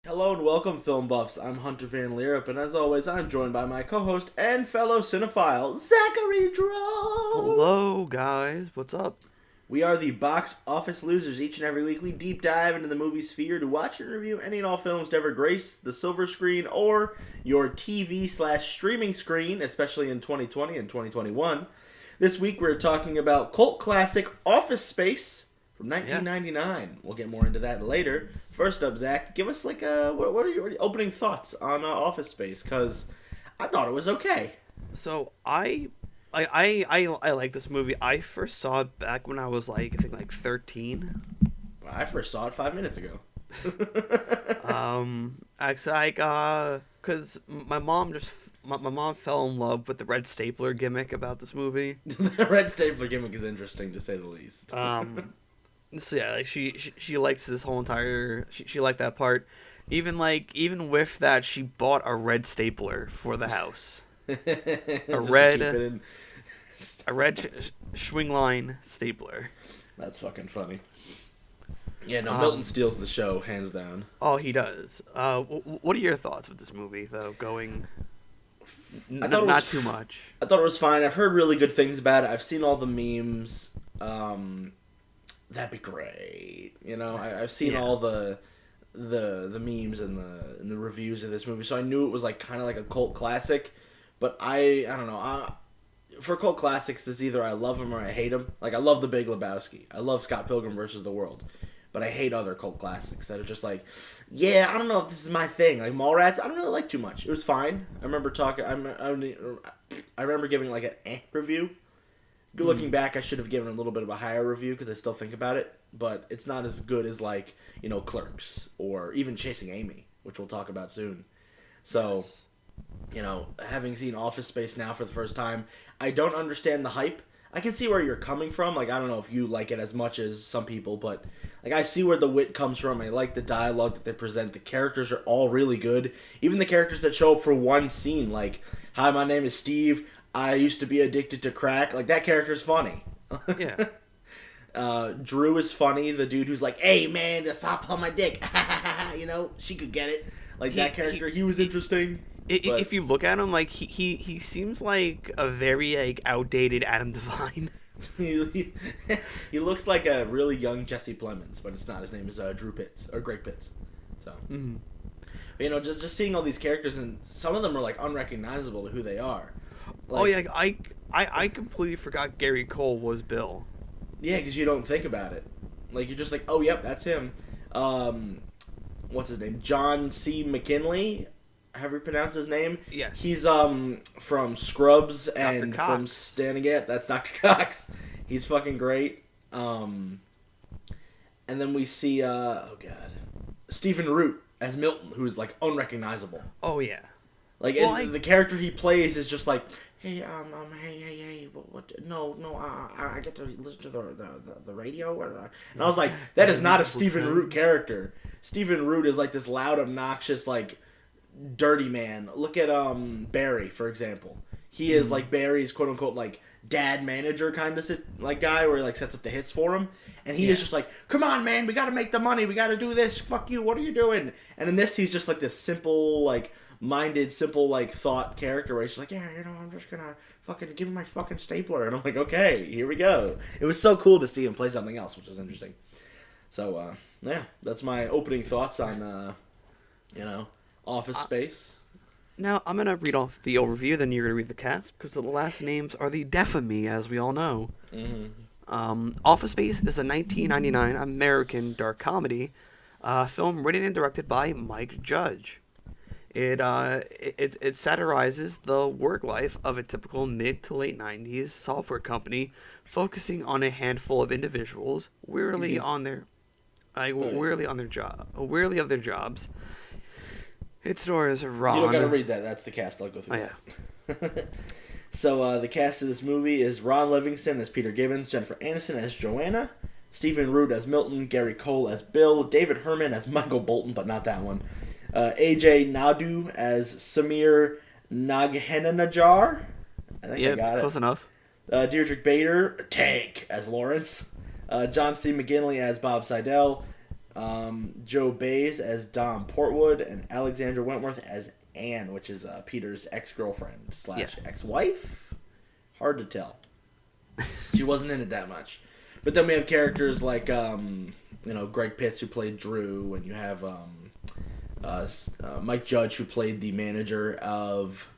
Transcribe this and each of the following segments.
Hello and welcome, film buffs. I'm Hunter Van Leerup, and as always, I'm joined by my co-host and fellow cinephile, Zachary Drove. Hello, guys. What's up? We are the box office losers. Each and every week, we deep dive into the movie sphere to watch and review any and all films to ever grace the silver screen or your TV/streaming screen, especially in 2020 and 2021. This week, we're talking about cult classic Office Space from 1999. We'll get more into that later. First up, Zach, give us what are your opening thoughts on Office Space? Because I thought it was okay. So I like this movie. I first saw it back when I was I think 13. I first saw it 5 minutes ago. Actually, cause my mom fell in love with the red stapler gimmick about this movie. The red stapler gimmick is interesting to say the least. So yeah, she likes this whole entire. She liked that part. Even with that, she bought a red stapler for the house. A red swing line stapler. That's fucking funny. Yeah, no, Milton steals the show, hands down. Oh, he does. What are your thoughts with this movie, though? Going, not too much. I thought it was fine. I've heard really good things about it. I've seen all the memes. That'd be great. You know, I've seen all the memes and the reviews of this movie, so I knew it was kind of like a cult classic. But I don't know. For cult classics, it's either I love them or I hate them. I love The Big Lebowski. I love Scott Pilgrim versus the World. But I hate other cult classics that are just I don't know if this is my thing. Like Mallrats, I don't really like too much. It was fine. I remember I remember giving an review. Looking back, I should have given a little bit of a higher review because I still think about it. But it's not as good as Clerks or even Chasing Amy, which we'll talk about soon. So, having seen Office Space now for the first time, I don't understand the hype. I can see where you're coming from. I don't know if you like it as much as some people, but I see where the wit comes from. I like the dialogue that they present. The characters are all really good. Even the characters that show up for one scene, "Hi, my name is Steve. I used to be addicted to crack." That character's funny. Yeah. Drew is funny. The dude who's "Hey, man, just stop on my dick." She could get it. That character, he was interesting. If you look at him, he seems like a very outdated Adam Devine. he looks like a really young Jesse Plemons, but it's not. His name is Drew Pitts or Greg Pitts. So, but, just seeing all these characters, and some of them are unrecognizable to who they are. I completely forgot Gary Cole was Bill. Yeah, because you don't think about it. You're just oh, yep, that's him. What's his name? John C. McKinley. However you pronounce his name. Yes. He's from Scrubs and Dr. Cox. from Standing Up. That's Dr. Cox. He's fucking great. And then we see Stephen Root as Milton, who's unrecognizable. Oh yeah. The character he plays is just hey, hey, what? No, I get to listen to the radio, and I was that is not a Stephen Root character. Stephen Root is this loud, obnoxious, dirty man. Look at Barry, for example. He is Barry's quote unquote dad manager kind of guy where he sets up the hits for him, and he is just come on, man, we gotta make the money, we gotta do this, fuck you, what are you doing? And in this he's just this simple minded, simple thought character where he's yeah, I'm just gonna fucking give me my fucking stapler, and I'm okay, here we go. It was so cool to see him play something else, which was interesting. So yeah, that's my opening thoughts on Office Space. Now I'm gonna read off the overview, then you're gonna read the cast because the last names are the death of me, as we all know. Office Space is a 1999 American dark comedy film written and directed by Mike Judge. It satirizes the work life of a typical mid to late 90s software company, focusing on a handful of individuals wearily of their jobs. It stars Ron. You don't gotta read that. That's the cast. I'll go through that. Yeah. So the cast of this movie is Ron Livingston as Peter Gibbons, Jennifer Aniston as Joanna, Stephen Root as Milton, Gary Cole as Bill, David Herman as Michael Bolton, but not that one. AJ Nadu as Samir Naghenanajar. I think I got it. Close enough. Deirdre Bader, Tank, as Lawrence. John C. McGinley as Bob Seidel. Joe Baez as Dom Portwood, and Alexandra Wentworth as Anne, which is Peter's ex-girlfriend / ex-wife. Hard to tell. She wasn't in it that much. But then we have characters like, Greg Pitts, who played Drew, and you have Mike Judge, who played the manager of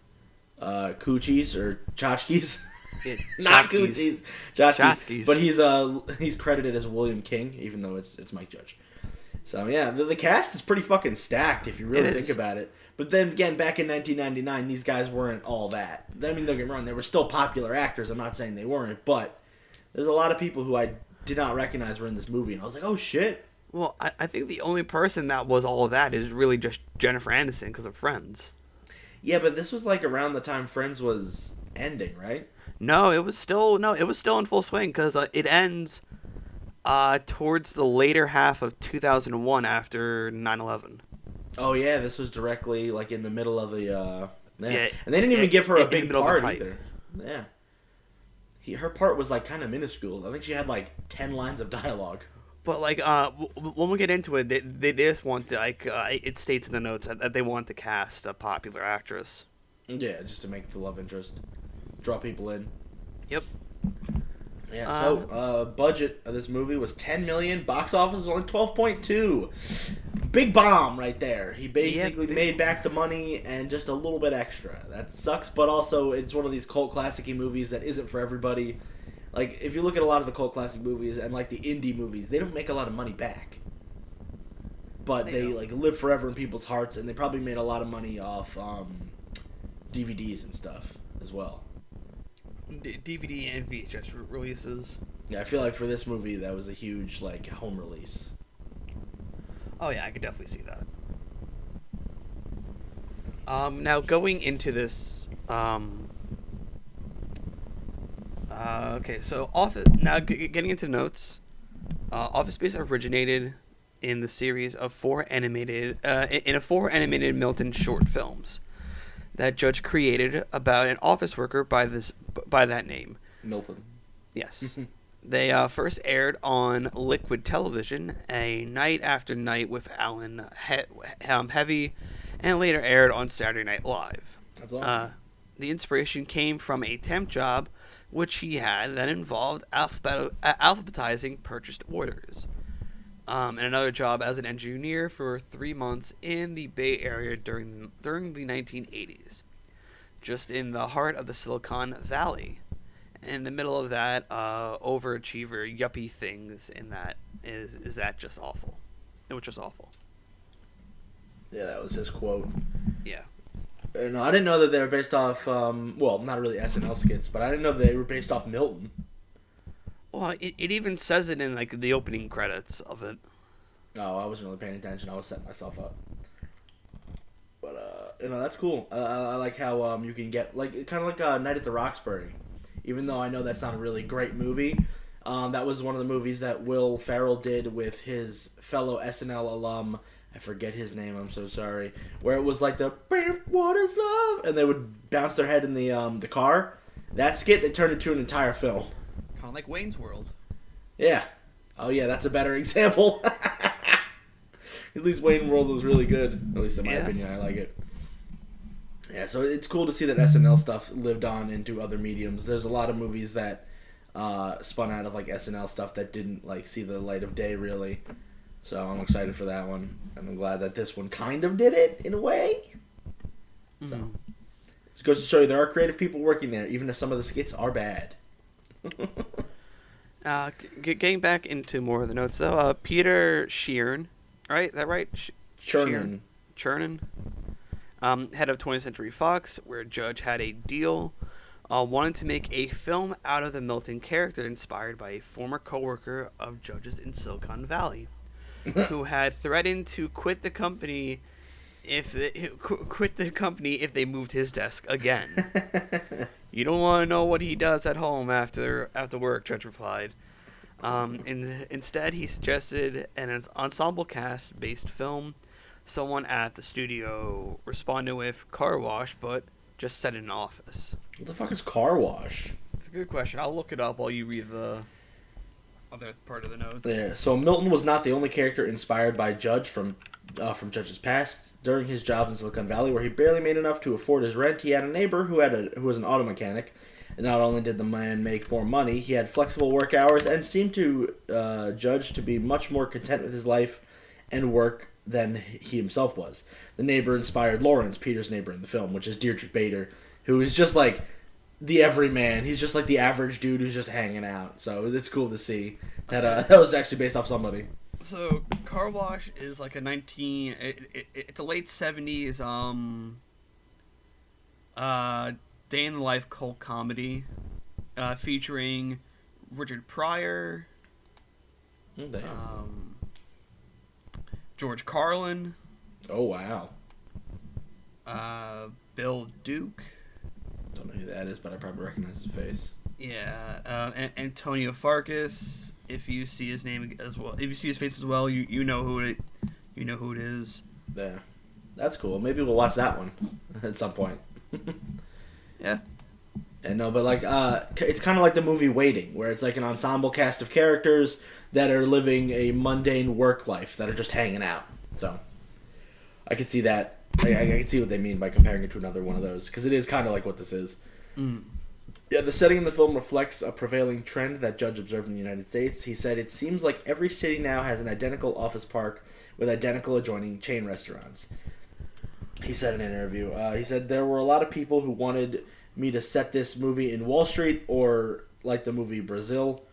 Coochies or Tchotchkes. Not Coochies, Tchotchkes. But he's credited as William King, even though it's Mike Judge. So yeah, the cast is pretty fucking stacked if you really think about it. But then again, back in 1999, these guys weren't all that. I mean, don't get me wrong, they were still popular actors. I'm not saying they weren't, but there's a lot of people who I did not recognize were in this movie, and I was like, oh shit. Well, I think the only person that was all of that is really just Jennifer Aniston because of Friends. Yeah, but this was like around the time Friends was ending, right? No, it was still in full swing because it ends towards the later half of 2001 after 9/11. Oh yeah, this was directly like in the middle of the and they didn't even give her a big part either. Yeah, her part was like kind of minuscule. I think she had like 10 lines of dialogue. But like when we get into it, they just want to, like it states in the notes that they want to cast a popular actress. Yeah, just to make the love interest, draw people in. Yep. Yeah. So budget of this movie was $10 million. Box office was only 12.2. Big bomb right there. He basically made back the money and just a little bit extra. That sucks, but also it's one of these cult classic-y movies that isn't for everybody. Like, if you look at a lot of the cult classic movies and, like, the indie movies, they don't make a lot of money back. But they like, live forever in people's hearts, and they probably made a lot of money off DVDs and stuff as well. DVD and VHS releases. Yeah, I feel like for this movie, that was a huge, like, home release. Oh, yeah, I could definitely see that. Now, going into this... okay, so getting into notes, Office Space originated in the series of four animated Milton short films that Judge created about an office worker by that name. Milton. Yes. They first aired on Liquid Television, A Night After Night with Alan Heavy, and later aired on Saturday Night Live. That's awesome. The inspiration came from a temp job which he had that involved alphabetizing purchased orders, and another job as an engineer for 3 months in the Bay Area during the 1980s, just in the heart of the Silicon Valley. In the middle of that, overachiever yuppie things in that is that just awful. It was just awful. Yeah, that was his quote. Yeah. No, I didn't know that they were based off, well, not really SNL skits, but I didn't know they were based off Milton. Well, it even says it in, like, the opening credits of it. Oh, I wasn't really paying attention. I was setting myself up. But, that's cool. I like how you can get, like, kind of like Night at the Roxbury. Even though I know that's not a really great movie, that was one of the movies that Will Ferrell did with his fellow SNL alum. I forget his name, I'm so sorry. Where it was like the "What is love?" and they would bounce their head in the car. That skit, they turned into an entire film. Kind of like Wayne's World. Yeah. Oh yeah, that's a better example. At least Wayne's World was really good. At least in my opinion, I like it. Yeah, so it's cool to see that SNL stuff lived on into other mediums. There's a lot of movies that spun out of like SNL stuff that didn't like see the light of day really. So I'm excited for that one, and I'm glad that this one kind of did it in a way. So it goes to show you there are creative people working there, even if some of the skits are bad. Getting back into more of the notes though, Peter Sheeran, right? Is that right? Chernin. Head of 20th Century Fox, where Judge had a deal, wanted to make a film out of the Milton character inspired by a former coworker of Judge's in Silicon Valley, who had threatened to quit the company if they moved his desk again. You don't want to know what he does at home after work, Judge replied. Instead, he suggested an ensemble cast-based film. Someone at the studio responded with Car Wash, but just set in an office. What the fuck is Car Wash? It's a good question. I'll look it up while you read the... other part of the notes. Yeah. So Milton was not the only character inspired by Judge from Judge's past. During his jobs in Silicon Valley, where he barely made enough to afford his rent, he had a neighbor who was an auto mechanic. And not only did the man make more money, he had flexible work hours and seemed to Judge to be much more content with his life and work than he himself was. The neighbor inspired Lawrence, Peter's neighbor in the film, which is Dietrich Bader, who is just like the everyman. He's just like the average dude who's just hanging out. So it's cool to see that that was actually based off somebody. So Car Wash is like it's a late 70s day in the life cult comedy, featuring Richard Pryor, George Carlin. Oh wow. Bill Duke. Don't know who that is, but I probably recognize his face. Yeah, Antonio Farkas. If you see his name as well, if you see his face as well, you know who it is. Yeah, that's cool. Maybe we'll watch that one at some point. Yeah. And no, but like it's kind of like the movie Waiting, where it's like an ensemble cast of characters that are living a mundane work life that are just hanging out. So I could see that. I can see what they mean by comparing it to another one of those, because it is kind of like what this is. Mm. Yeah, the setting in the film reflects a prevailing trend that Judge observed in the United States. He said, "It seems like every city now has an identical office park with identical adjoining chain restaurants." He said in an interview, he said, "There were a lot of people who wanted me to set this movie in Wall Street or like the movie Brazil.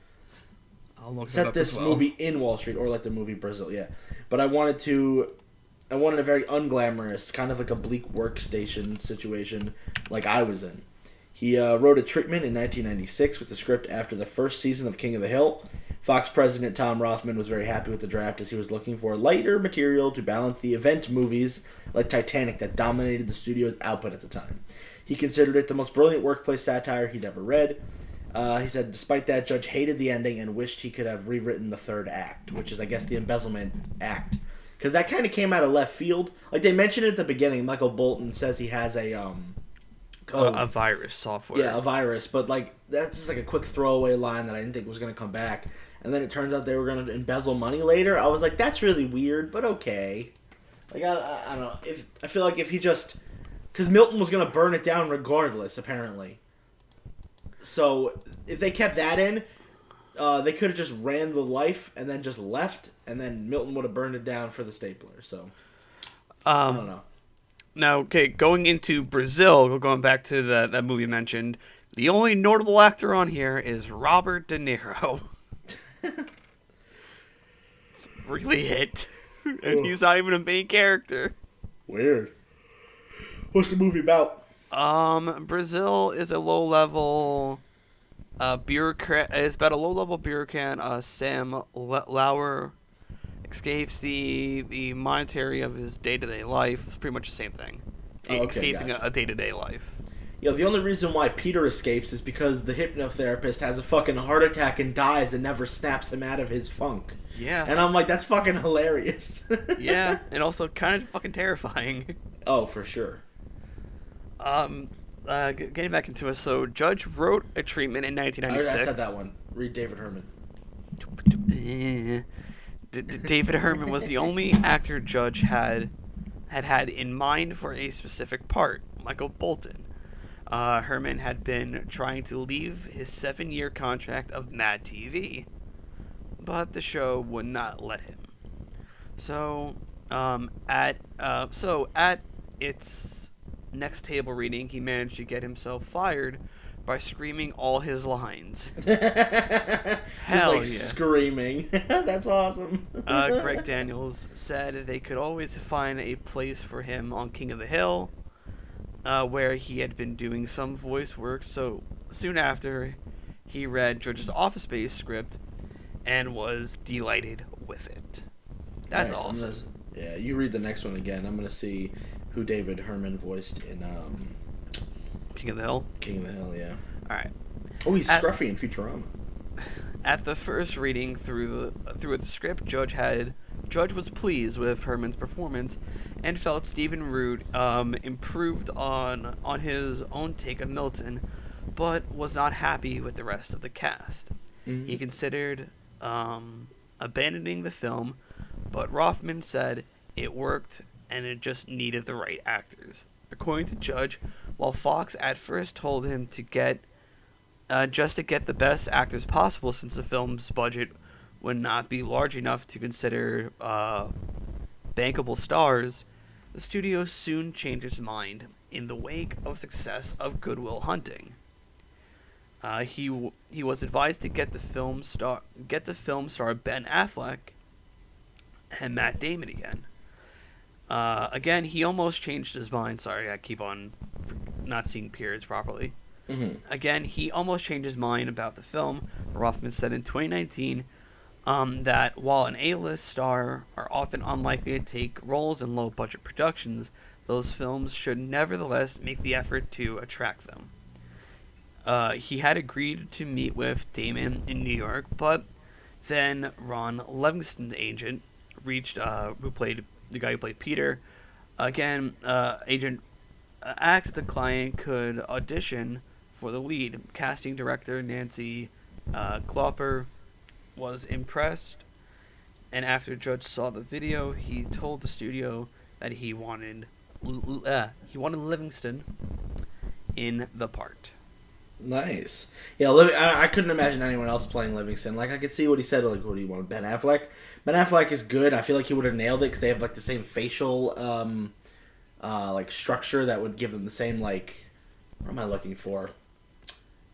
Set this movie in Wall Street or like the movie Brazil, yeah. But I wanted a very unglamorous, kind of like a bleak workstation situation like I was in." He wrote a treatment in 1996 with the script after the first season of King of the Hill. Fox president Tom Rothman was very happy with the draft, as he was looking for lighter material to balance the event movies like Titanic that dominated the studio's output at the time. He considered it the most brilliant workplace satire he'd ever read. He said, despite that, Judge hated the ending and wished he could have rewritten the third act, which is, I guess, the embezzlement act. Because that kind of came out of left field. Like, they mentioned it at the beginning. Michael Bolton says he has a code. A virus software. Yeah, a virus. But, like, that's just like a quick throwaway line that I didn't think was going to come back. And then it turns out they were going to embezzle money later. I was like, that's really weird, but okay. Like, I don't know. I feel like if he just... Because Milton was going to burn it down regardless, apparently. So, if they kept that in, they could have just ran the life and then just left, and then Milton would have burned it down for the stapler. So, I don't know. Now, okay, going into Brazil, going back to that movie mentioned, the only notable actor on here is Robert De Niro. It's really it. And he's not even a main character. Weird. What's the movie about? Brazil is a low-level bureaucrat. It's about a low-level bureaucrat. Sam Lauer escapes the monetary of his day-to-day life. It's pretty much the same thing. Escaping a day-to-day life. Yeah, the only reason why Peter escapes is because the hypnotherapist has a fucking heart attack and dies and never snaps him out of his funk. Yeah. And I'm like, that's fucking hilarious. Yeah, and also kind of fucking terrifying. Oh, for sure. Getting back into it, so Judge wrote a treatment in 1996. I said that one. Read David Herman. David Herman was the only actor Judge had in mind for a specific part, Michael Bolton. Herman had been trying to leave his 7-year contract of Mad TV, but the show would not let him. So, at its next table reading, he managed to get himself fired by screaming all his lines. Just like screaming. That's awesome. Greg Daniels said they could always find a place for him on King of the Hill, where he had been doing some voice work. So soon after, he read Judge's Office Space script and was delighted with it. That's nice. Awesome. Yeah, you read the next one again. I'm gonna see who David Herman voiced in King of the Hill. King of the Hill, yeah. All right. Oh, he's Scruffy in Futurama. At the first reading through the script, Judge was pleased with Herman's performance and felt Stephen Root improved on his own take of Milton, but was not happy with the rest of the cast. Mm-hmm. He considered abandoning the film, but Rothman said it worked and it just needed the right actors. According to Judge, while Fox at first told him to get just to get the best actors possible since the film's budget would not be large enough to consider bankable stars, the studio soon changed its mind in the wake of success of Good Will Hunting. He was advised to get the film star Ben Affleck and Matt Damon again. Again, he almost changed his mind. Sorry, I keep on not seeing periods properly. Mm-hmm. Again, he almost changed his mind about the film. Rothman said in 2019 that while an A-list star are often unlikely to take roles in low-budget productions, those films should nevertheless make the effort to attract them. He had agreed to meet with Damon in New York, but then Ron Livingston's agent reached, who played the guy who played Peter. Again, agent asked the client could audition for the lead. Casting director Nancy Klopper was impressed, and after Judge saw the video, he told the studio that he wanted Livingston in the part. Nice. Yeah, I couldn't imagine anyone else playing Livingston. Like, I could see what he said. Like, what do you want, Ben Affleck? Ben Affleck is good. I feel like he would have nailed it because they have like the same facial, like structure that would give them the same like. What am I looking for?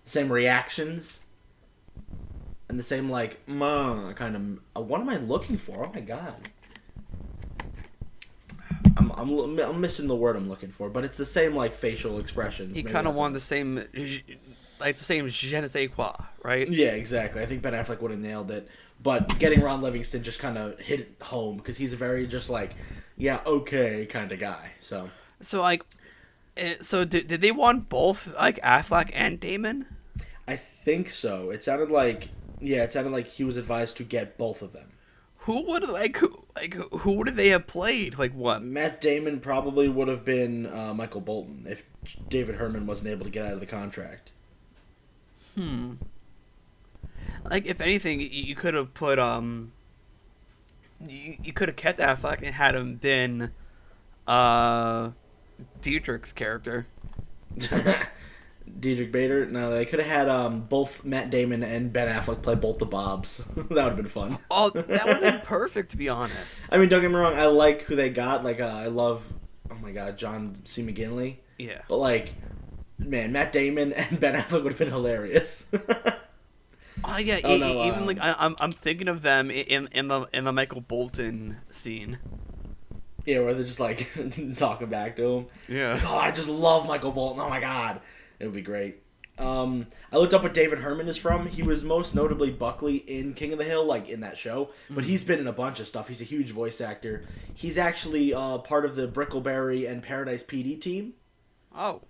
Same reactions. And the same like, kind of. What am I looking for? Oh my god. I'm missing the word I'm looking for, but it's the same like facial expressions. He kind of wanted the same je ne sais quoi, right? Yeah, exactly. I think Ben Affleck would have nailed it, but getting Ron Livingston just kind of hit it home because he's a very just like, yeah, okay kind of guy. So did they want both like Affleck and Damon? I think so. It sounded like he was advised to get both of them. Who would who would they have played? Like what? Matt Damon probably would have been Michael Bolton if David Herman wasn't able to get out of the contract. Like if anything, you could have put you could have kept Affleck and had him been Dietrich's character. Diedrich Bader? No, they could have had both Matt Damon and Ben Affleck play both the Bobs. That would have been fun. Oh, that would have been perfect, to be honest. I mean, don't get me wrong, I like who they got. Like, I love, oh my god, John C. McGinley. Yeah. But, like, man, Matt Damon and Ben Affleck would have been hilarious. Even like I'm thinking of them in the Michael Bolton scene. Yeah, where they're just like talking back to him. Yeah. Like, oh, I just love Michael Bolton. Oh my god. It would be great. I looked up what David Herman is from. He was most notably Buckley in King of the Hill, like in that show. But he's been in a bunch of stuff. He's a huge voice actor. He's actually part of the Brickleberry and Paradise PD team. Oh.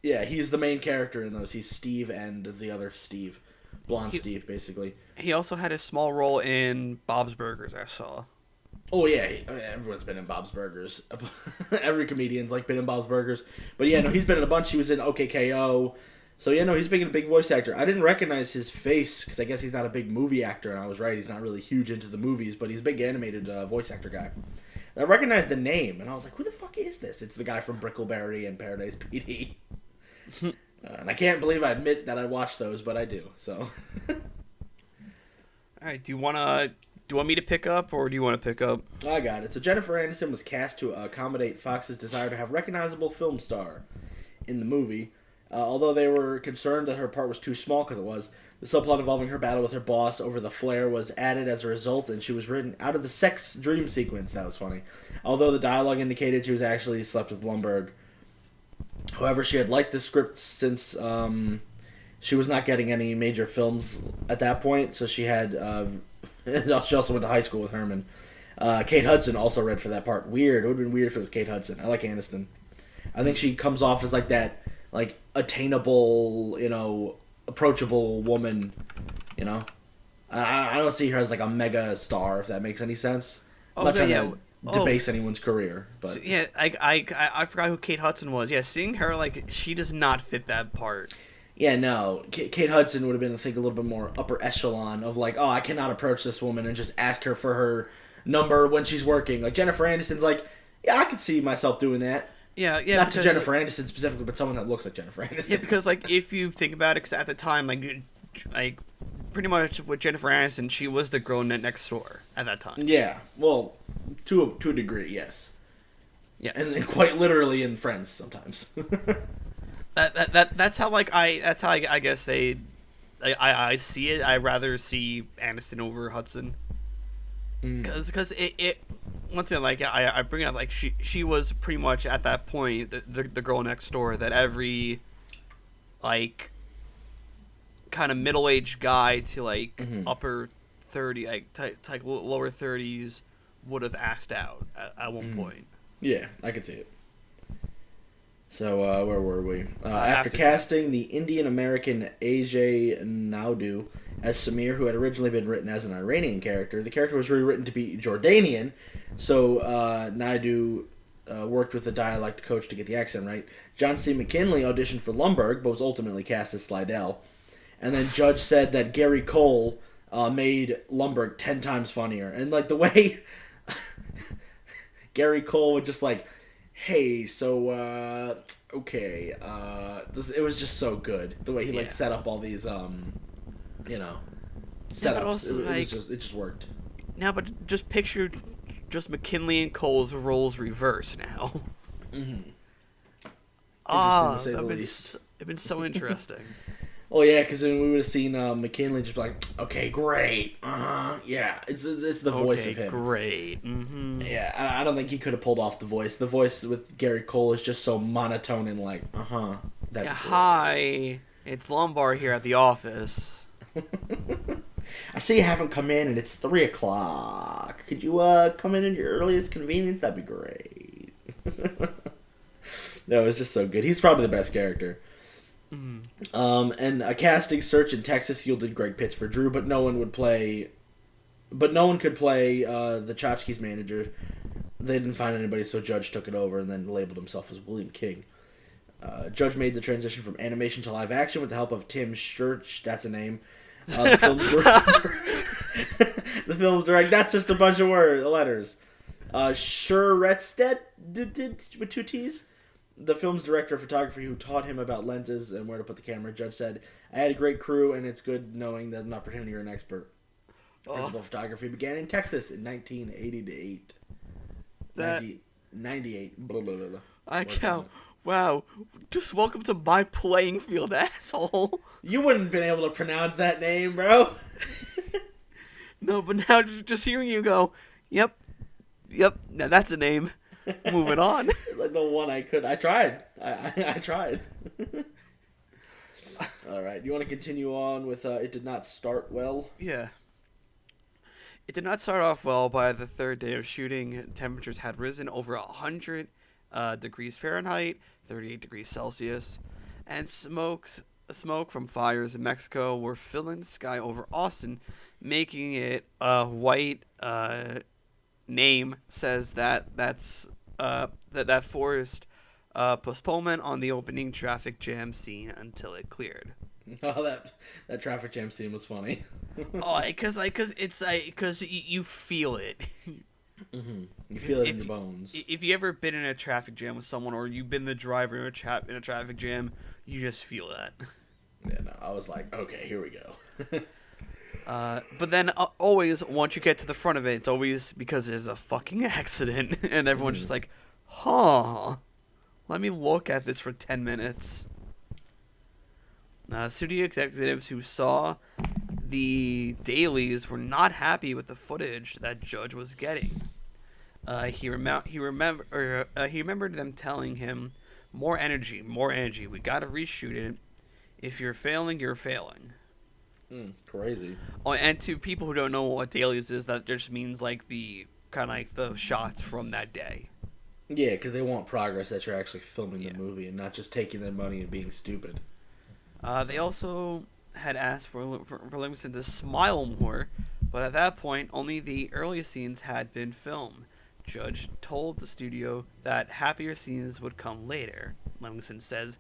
Yeah, he's the main character in those. He's Steve and the other Steve. Blonde Steve, basically. He also had a small role in Bob's Burgers, I saw. Oh, yeah. Everyone's been in Bob's Burgers. Every comedian's, like, been in Bob's Burgers. But, yeah, no, he's been in a bunch. He was in OKKO. So, yeah, no, he's being a big voice actor. I didn't recognize his face, because I guess he's not a big movie actor, and I was right. He's not really huge into the movies, but he's a big animated voice actor guy. I recognized the name, and I was like, who the fuck is this? It's the guy from Brickleberry and Paradise PD. And I can't believe I admit that I watched those, but I do, so. All right, do you want me to pick up, or do you want to pick up? I got it. So Jennifer Aniston was cast to accommodate Fox's desire to have a recognizable film star in the movie. Although they were concerned that her part was too small, because it was, the subplot involving her battle with her boss over the flare was added as a result, and she was written out of the sex dream sequence. That was funny. Although the dialogue indicated she was actually slept with Lumbergh. However, she had liked the script since she was not getting any major films at that point, so she had... she also went to high school with Herman. Kate Hudson also read for that part. Weird. It would have been weird if it was Kate Hudson. I like Aniston. I think she comes off as like that, like, attainable, approachable woman, I don't see her as like a mega star, if that makes any sense. I'm not trying to debase anyone's career, but... So, yeah, I forgot who Kate Hudson was. Yeah, seeing her, like, she does not fit that part. Yeah, no. Kate Hudson would have been, I think, a little bit more upper echelon of like, oh, I cannot approach this woman and just ask her for her number when she's working. Like Jennifer Aniston's like, yeah, I could see myself doing that. Yeah. Not to Jennifer Aniston specifically, but someone that looks like Jennifer Aniston. Yeah, because like if you think about it, because at the time, like pretty much with Jennifer Aniston, she was the girl next door at that time. Yeah, well, to a degree, yes. Yeah, and quite literally in Friends sometimes. That's how I guess I see it. I rather see Aniston over Hudson, because it one thing like I bring it up, like she was pretty much at that point the girl next door that every like kind of middle-aged guy to like upper 30 like lower 30s would have asked out at one point. Yeah, I could see it. So, where were we? After casting the Indian-American Ajay Naidu as Samir, who had originally been written as an Iranian character, the character was rewritten to be Jordanian, so Naidu worked with a dialect coach to get the accent right. John C. McKinley auditioned for Lumbergh, but was ultimately cast as Slidell. And then Judge said that Gary Cole made Lumbergh 10 times funnier. And, like, the way Gary Cole would just, like, hey, so, okay, it was just so good. The way he, like, set up all these, setups. Also, it just worked. Now, but just picture just McKinley and Cole's roles reversed now. Mm-hmm. To say the least. It'd been so interesting. Oh yeah, because then we would have seen McKinley just be like, okay, great, yeah, it's the voice of him. Great, Yeah, I don't think he could have pulled off the voice. The voice with Gary Cole is just so monotone and like, Hi, it's Lombard here at the office. I see you haven't come in, and it's 3:00. Could you come in at your earliest convenience? That'd be great. No, it's just so good. He's probably the best character. And a casting search in Texas yielded Greg Pitts for Drew, but no one could play the Tchotchkes manager. They didn't find anybody, so Judge took it over and then labeled himself as William King. Judge made the transition from animation to live action with the help of Tim Sturch. That's a name. The film's direct. That's just a bunch of letters. Schuretstedt did with 2 T's. The film's director of photography who taught him about lenses and where to put the camera. Judge said, I had a great crew, and it's good knowing that I'm not pretending you're an expert. Principal photography began in Texas in 1988. 1998. Blah, blah, blah, blah. I count. Wow. Just welcome to my playing field, asshole. You wouldn't have been able to pronounce that name, bro. No, but now just hearing you go, yep, now that's a name. Moving on. Like the one I could. I tried. I tried. All right. Do you want to continue on with It Did Not Start Well? Yeah. It did not start off well. By the third day of shooting, temperatures had risen over 100 degrees Fahrenheit, 38 degrees Celsius, and smoke from fires in Mexico were filling the sky over Austin, making it a white name says that's that forced postponement on the opening traffic jam scene until it cleared. Oh, that traffic jam scene was funny. Because you feel it. Mm-hmm. You feel it in your bones. If you ever been in a traffic jam with someone, or you've been the driver in a traffic jam, you just feel that. Yeah, no, I was like, okay, here we go. But then always, once you get to the front of it, it's always because there's a fucking accident, and everyone's just like, huh, let me look at this for 10 minutes. Studio executives who saw the dailies were not happy with the footage that Judge was getting. He remembered them telling him, more energy, we gotta reshoot it. If you're failing, you're failing. Crazy. Oh, and to people who don't know what dailies is, that just means like the kind of like the shots from that day. Yeah, because they want progress that you're actually filming the movie and not just taking their money and being stupid. They also had asked for Livingston to smile more, but at that point, only the earliest scenes had been filmed. Judge told the studio that happier scenes would come later. Livingston says,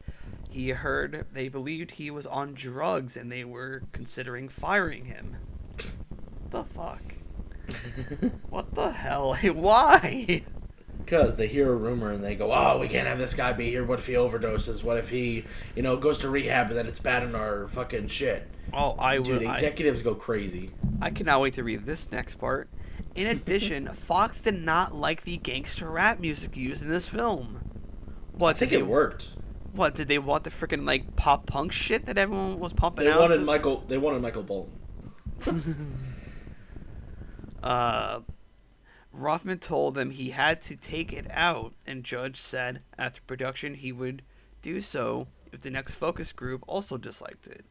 They believed he was on drugs and they were considering firing him. What the fuck? What the hell? Why? Because they hear a rumor and they go, oh, we can't have this guy be here. What if he overdoses? What if he, goes to rehab and then it's bad in our fucking shit? Oh, Dude, executives go crazy. I cannot wait to read this next part. In addition, Fox did not like the gangster rap music used in this film. I think it worked. What, did they want the freaking like pop punk shit that everyone was pumping out? They wanted Michael Bolton. Rothman told them he had to take it out, and Judge said after production he would do so if the next focus group also disliked it.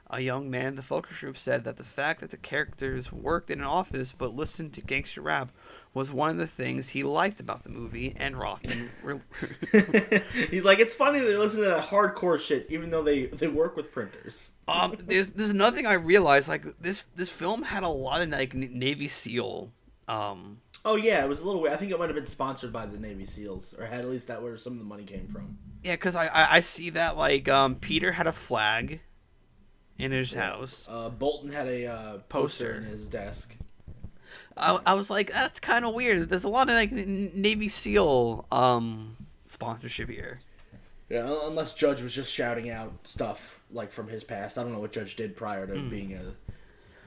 A young man in the focus group said that the fact that the characters worked in an office but listened to gangster rap was one of the things he liked about the movie, and Rothman... He's like, it's funny they listen to that hardcore shit even though they work with printers. There's another thing I realized, like, this film had a lot of, like, Navy SEAL... Oh, yeah, it was a little weird. I think it might have been sponsored by the Navy SEALs, or at least that where some of the money came from. Yeah, because I see that, like, Peter had a flag in his house. Bolton had a poster in his desk. I was like, that's kind of weird. There's a lot of, like, Navy SEAL sponsorship here. Yeah, unless Judge was just shouting out stuff, like, from his past. I don't know what Judge did prior to being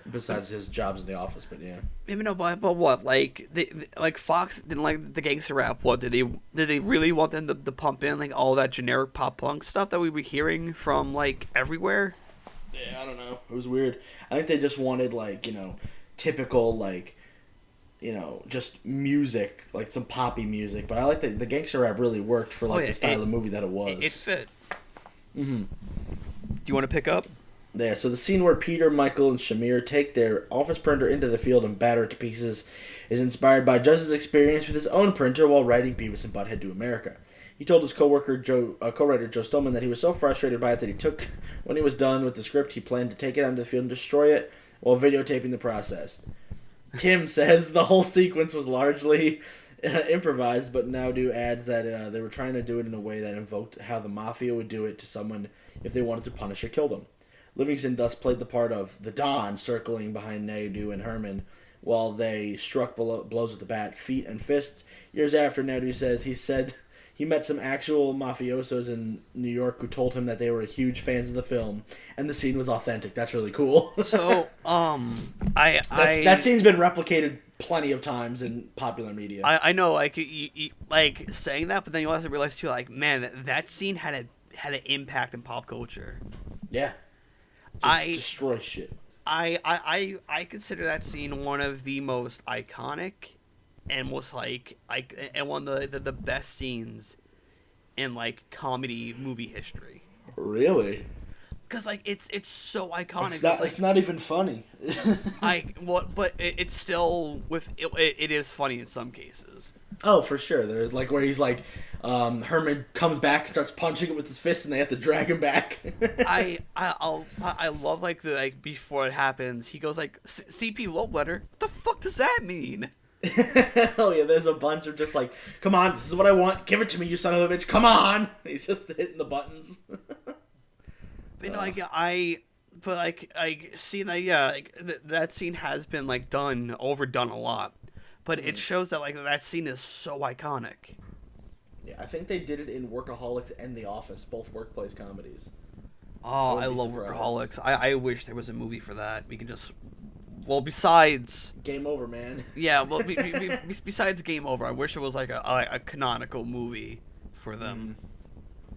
besides his jobs in the office, but yeah. Maybe no, but what? Like, like Fox didn't like the gangster rap. What did they really want them to pump in like all that generic pop punk stuff that we were hearing from like everywhere? Yeah, I don't know. It was weird. I think they just wanted like typical like just music, like some poppy music. But I like the gangster rap really worked for like the style of movie that it was. It fit. Mm-hmm. Do you want to pick up? Yeah, so the scene where Peter, Michael, and Shamir take their office printer into the field and batter it to pieces is inspired by Judge's experience with his own printer while writing Beavis and Butthead to America. He told his co-writer Joe Stillman that he was so frustrated by it that when he was done with the script, he planned to take it out into the field and destroy it while videotaping the process. Tim says the whole sequence was largely improvised, but Naudu adds that they were trying to do it in a way that invoked how the Mafia would do it to someone if they wanted to punish or kill them. Livingston thus played the part of the Don, circling behind Naidu and Herman while they struck blows with the bat, feet, and fists. Years after, Naidu says he met some actual mafiosos in New York who told him that they were huge fans of the film, and the scene was authentic. That's really cool. So, that scene's been replicated plenty of times in popular media. I know, like you like saying that, but then you also realize too, like, man, that scene had an impact in pop culture. Yeah. Destroy shit. I consider that scene one of the most iconic and most and one of the best scenes in like comedy movie history. Really? Because like it's so iconic. It's not even funny. But it's still it is funny in some cases. Oh, for sure. There's like where he's like, Herman comes back and starts punching it with his fist, and they have to drag him back. I love like before it happens, he goes like CP love letter. What the fuck does that mean? Oh yeah, there's a bunch of just like, come on, this is what I want. Give it to me, you son of a bitch. Come on. He's just hitting the buttons. But seeing that, yeah, that scene has been like overdone a lot, but it shows that like that scene is so iconic. Yeah, I think they did it in Workaholics and The Office, both workplace comedies. Oh, I love Workaholics. I wish there was a movie for that. We can just, besides Game Over, man. Yeah, well, besides Game Over, I wish it was like a canonical movie for them.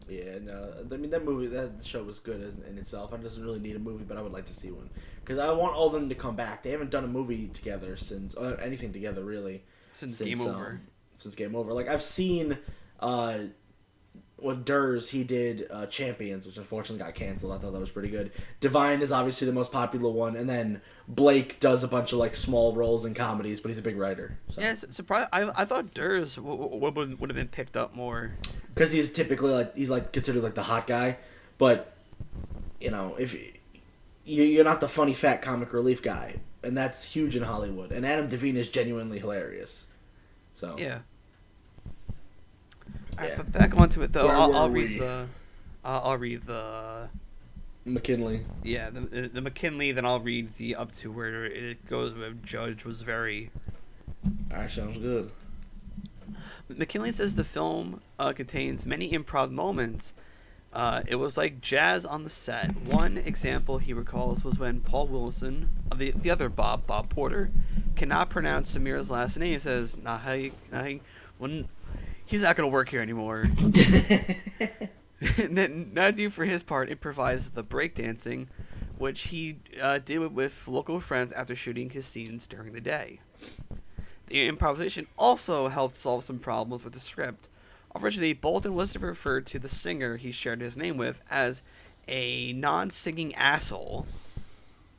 Yeah, no, I mean that show was good in itself. It doesn't really need a movie, but I would like to see one because I want all of them to come back. They haven't done a movie together since anything together really since Game Over. Since Game Over, like I've seen, what Durs he did Champions, which unfortunately got canceled. I thought that was pretty good. Divine is obviously the most popular one, and then Blake does a bunch of like small roles in comedies, but he's a big writer. So. Yeah, surprised. I thought Durs would have been picked up more. Because he's typically he's considered like the hot guy, but if you're not the funny fat comic relief guy, and that's huge in Hollywood. And Adam Devine is genuinely hilarious. So yeah. All right, but back onto it though. I'll read the. I'll read the McKinley. Yeah, the McKinley. Then I'll read the up to where it goes with Judge was very. Alright, sounds good. McKinley says the film contains many improv moments. It was like jazz on the set. One example he recalls was when Paul Wilson, the other Bob Porter, cannot pronounce Samir's last name. He says, when he's not going to work here anymore. Nadu, for his part, improvised the breakdancing, which he did with local friends after shooting his scenes during the day. The improvisation also helped solve some problems with the script. Originally, Bolton was referred to the singer he shared his name with as a non-singing asshole.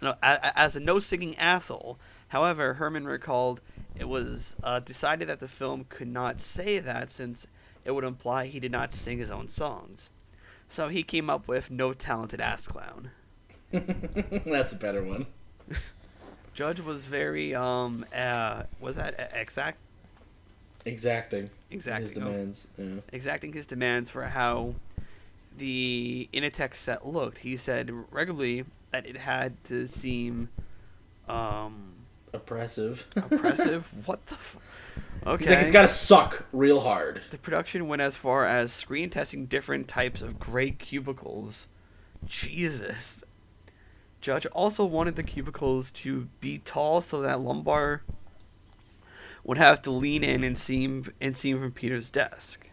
No, as a no-singing asshole. However, Herman recalled it was decided that the film could not say that since it would imply he did not sing his own songs. So he came up with no talented ass clown. That's a better one. Judge was very was that exacting his demands. Yeah. Exacting his demands for how the Initech set looked. He said regularly that it had to seem oppressive. What the okay. He's like, it's gotta suck real hard. The production went as far as screen testing different types of gray cubicles. Jesus. Judge also wanted the cubicles to be tall so that Lumbar would have to lean in and see from Peter's desk.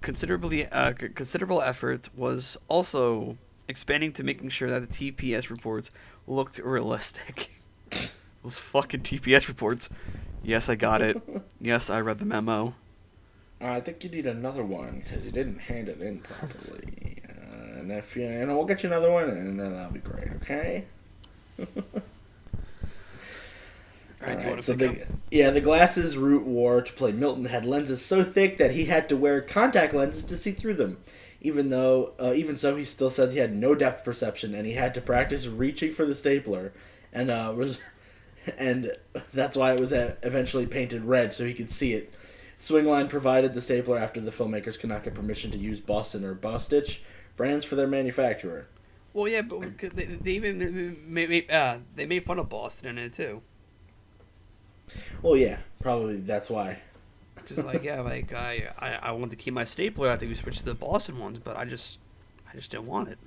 Considerable effort was also expanding to making sure that the TPS reports looked realistic. Those fucking TPS reports. Yes, I got it. Yes, I read the memo. I think you need another one because you didn't hand it in properly. And if we'll get you another one, and then that'll be great. Okay. Alright, so the glasses Root wore to play Milton had lenses so thick that he had to wear contact lenses to see through them. Even so, he still said he had no depth perception, and he had to practice reaching for the stapler, and that's why it was eventually painted red so he could see it. Swingline provided the stapler after the filmmakers could not get permission to use Boston or Bostitch brands for their manufacturer. Well, yeah, but they even made fun of Boston in it too. Well, yeah, probably that's why. Because I wanted to keep my stapler. I think we switched to the Boston ones, but I just didn't want it.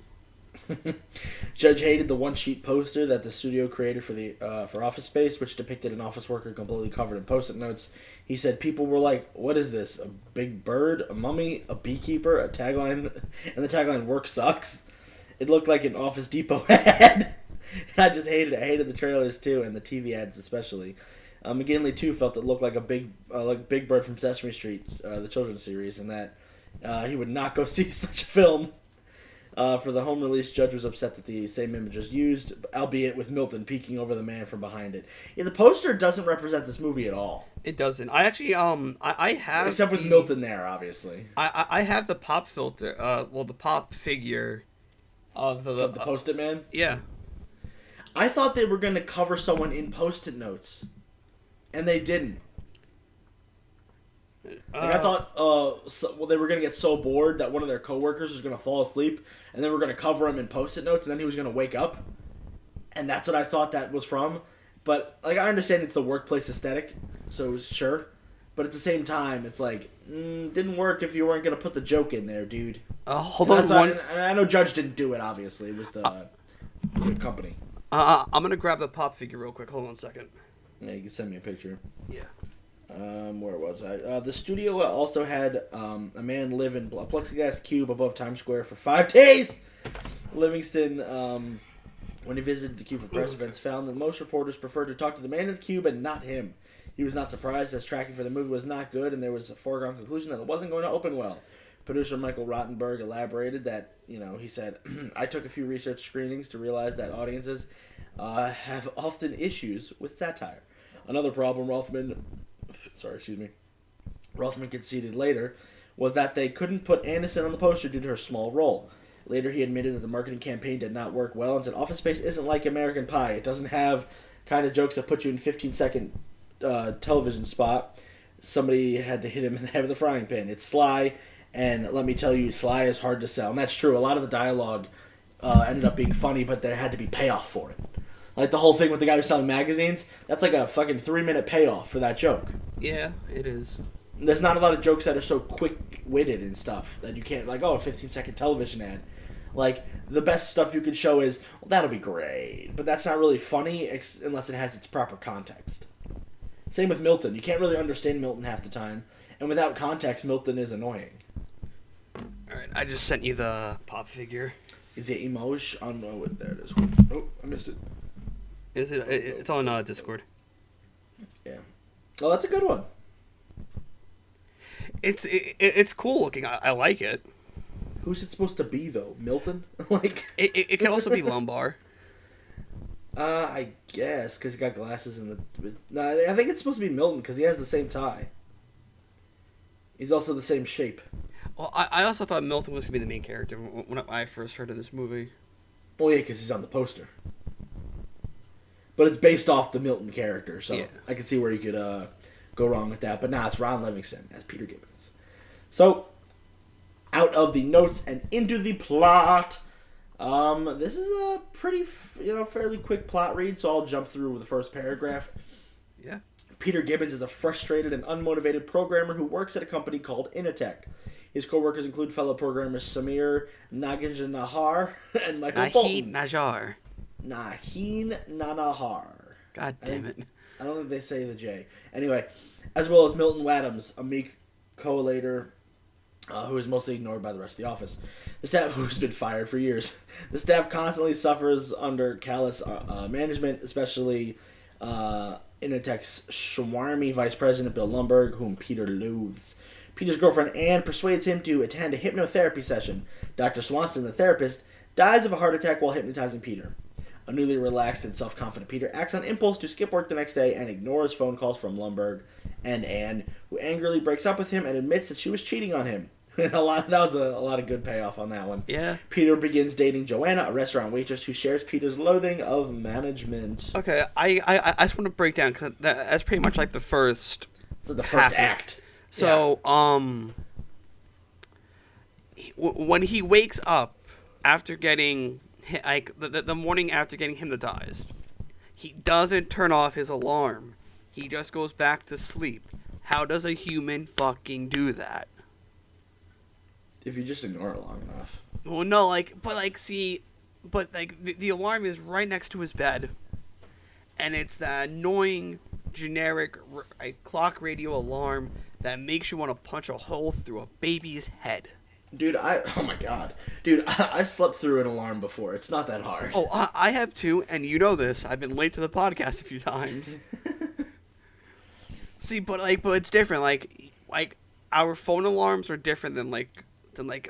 Judge hated the one-sheet poster that the studio created for Office Space, which depicted an office worker completely covered in Post-it notes. He said people were like, "What is this? A big bird? A mummy? A beekeeper? A tagline?" And the tagline, "Work sucks." It looked like an Office Depot ad. And I just hated it. I hated the trailers too, and the TV ads especially. McGinley too felt it looked like a Big Bird from Sesame Street, the children's series, and that he would not go see such a film. For the home release, Judge was upset that the same image was used, albeit with Milton peeking over the man from behind it. Yeah, the poster doesn't represent this movie at all. It doesn't. I actually I have except with Milton there, obviously. I have the pop filter. The pop figure of the Post-it man. Yeah. I thought they were going to cover someone in Post-it notes, and they didn't. I thought they were going to get so bored that one of their coworkers was going to fall asleep, and they were going to cover him in Post-it notes, and then he was going to wake up. And that's what I thought that was from. But I understand it's the workplace aesthetic, so sure. But at the same time, it's like, didn't work if you weren't going to put the joke in there, dude. Hold on. I know Judge didn't do it, obviously. It was the company. I'm going to grab the pop figure real quick. Hold on a second. Yeah, you can send me a picture. Yeah. Where was I? The studio also had a man live in a plexiglass cube above Times Square for 5 days. Livingston, when he visited the cube for press events, found that most reporters preferred to talk to the man in the cube and not him. He was not surprised as tracking for the movie was not good, and there was a foregone conclusion that it wasn't going to open well. Producer Michael Rottenberg elaborated that, he said, "I took a few research screenings to realize that audiences have often issues with satire. Another problem Rothman conceded later was that they couldn't put Anderson on the poster due to her small role. Later, he admitted that the marketing campaign did not work well and said Office Space isn't like American Pie. It doesn't have kind of jokes that put you in 15-second television spot. Somebody had to hit him in the head with a frying pan. It's sly And let me tell you, Sly is hard to sell. And that's true. A lot of the dialogue ended up being funny, but there had to be payoff for it. Like the whole thing with the guy who's selling magazines, that's like a fucking 3-minute payoff for that joke. Yeah, it is. There's not a lot of jokes that are so quick-witted and stuff that you can't, like, oh, a 15-second television ad. Like, the best stuff you could show is, well, that'll be great. But that's not really funny unless it has its proper context. Same with Milton. You can't really understand Milton half the time. And without context, Milton is annoying. Alright, I just sent you the pop figure. Is it emoji? Oh, no, there it is. Oh, I missed it. Is it? It's on Discord. Yeah. Oh, that's a good one. It's cool looking. I like it. Who's it supposed to be though? Milton? Like it can also be Lumbar. I guess because he got glasses in the. No, I think it's supposed to be Milton because he has the same tie. He's also the same shape. Well, I also thought Milton was gonna be the main character when I first heard of this movie. Oh yeah, because he's on the poster. But it's based off the Milton character, so yeah. I can see where you could go wrong with that. But nah, it's Ron Livingston as Peter Gibbons. So, out of the notes and into the plot. This is a pretty, fairly quick plot read, so I'll jump through the first paragraph. Yeah. Peter Gibbons is a frustrated and unmotivated programmer who works at a company called Initech. His co-workers include fellow programmers Samir Naginjnahar and Michael Bolton. Naheen Nanahar. God damn it. I don't think they say the J. Anyway, as well as Milton Wadhams, a meek collator who is mostly ignored by the rest of the office. The staff, who's been fired for years. The staff constantly suffers under callous management, especially Initech's swarmy vice president, Bill Lumberg, whom Peter loathes. Peter's girlfriend, Anne, persuades him to attend a hypnotherapy session. Dr. Swanson, the therapist, dies of a heart attack while hypnotizing Peter. A newly relaxed and self-confident Peter acts on impulse to skip work the next day and ignores phone calls from Lumberg and Anne, who angrily breaks up with him and admits that she was cheating on him. And that was a lot of good payoff on that one. Yeah. Peter begins dating Joanna, a restaurant waitress who shares Peter's loathing of management. Okay, I just want to break down, because that's pretty much like the first... So the first act. So, when he wakes up after getting... Like the morning after getting hypnotized, he doesn't turn off his alarm. He just goes back to sleep. How does a human fucking do that? If you just ignore it long enough. Well, no, the alarm is right next to his bed, and it's that annoying generic clock radio alarm that makes you want to punch a hole through a baby's head. Dude, oh my god. Dude, I've slept through an alarm before. It's not that hard. Oh, I have too, and you know this. I've been late to the podcast a few times. See, but it's different. Like our phone alarms are different than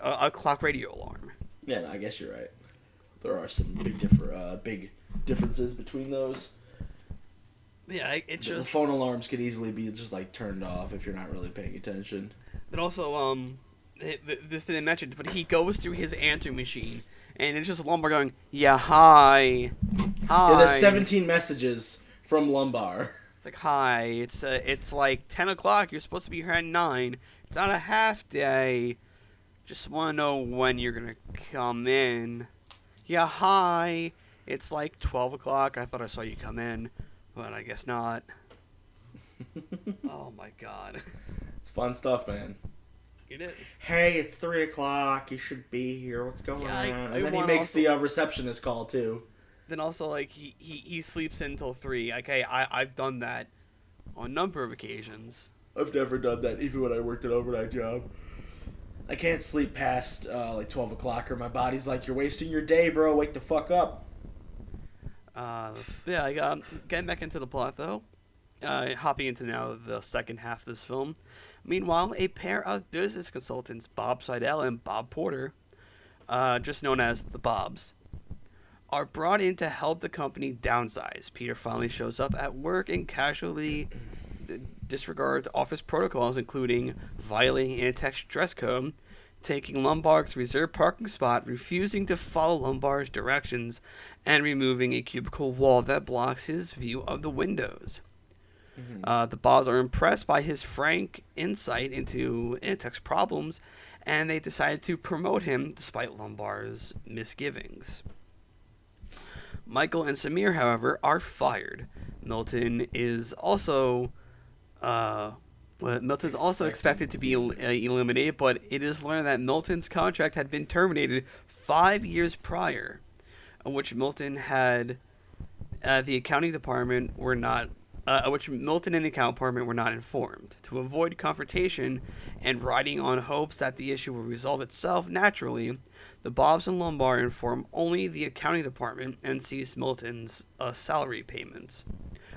a clock radio alarm. Yeah, no, I guess you're right. There are some big differences between those. Yeah, the phone alarms could easily be just turned off if you're not really paying attention. But also, this didn't mention, but he goes through his answering machine, and it's just Lumbar going, yeah, hi. Yeah, there's 17 messages from Lumbar. It's like, hi, it's like 10 o'clock, you're supposed to be here at 9. It's not a half day. Just want to know when you're going to come in. Yeah, hi. It's like 12 o'clock, I thought I saw you come in, but I guess not. Oh my god. It's fun stuff, man. It is. Hey, it's 3 o'clock. You should be here. What's going on? And then he makes the receptionist call too. Then also, he sleeps until 3. Okay, I've done that on a number of occasions. I've never done that, even when I worked an overnight job. I can't sleep past 12 o'clock, or my body's like, "You're wasting your day, bro. Wake the fuck up." Yeah. Getting back into the plot though. Hopping into now the second half of this film. Meanwhile, a pair of business consultants, Bob Seidel and Bob Porter, just known as the Bobs, are brought in to help the company downsize. Peter finally shows up at work and casually disregards office protocols, including violating Initech's dress code, taking Lumbar's reserved parking spot, refusing to follow Lumbar's directions, and removing a cubicle wall that blocks his view of the windows. Mm-hmm. The Bobs are impressed by his frank insight into Initech's problems and they decided to promote him despite Lombard's misgivings. Michael and Samir, however, are fired. Milton is also Milton's also expected to be eliminated, but it is learned that Milton's contract had been terminated 5 years prior, in which Milton had the accounting department were not, which Milton and the accounting department were not informed. To avoid confrontation and riding on hopes that the issue will resolve itself naturally, the Bobs and Lombard inform only the accounting department and cease Milton's salary payments,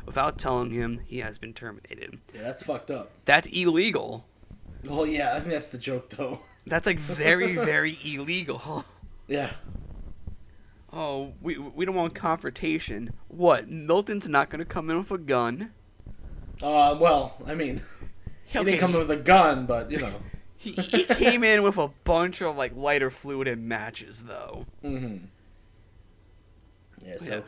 without telling him he has been terminated. Yeah, that's fucked up. That's illegal. Well, yeah, I think that's the joke, though. That's like very, very illegal. Yeah. Oh, we don't want confrontation. What? Milton's not going to come in with a gun? Well, I mean, he didn't come in with a gun, but, you know. He came in with a bunch of, like, lighter fluid and matches, though. Mm-hmm. Yeah, so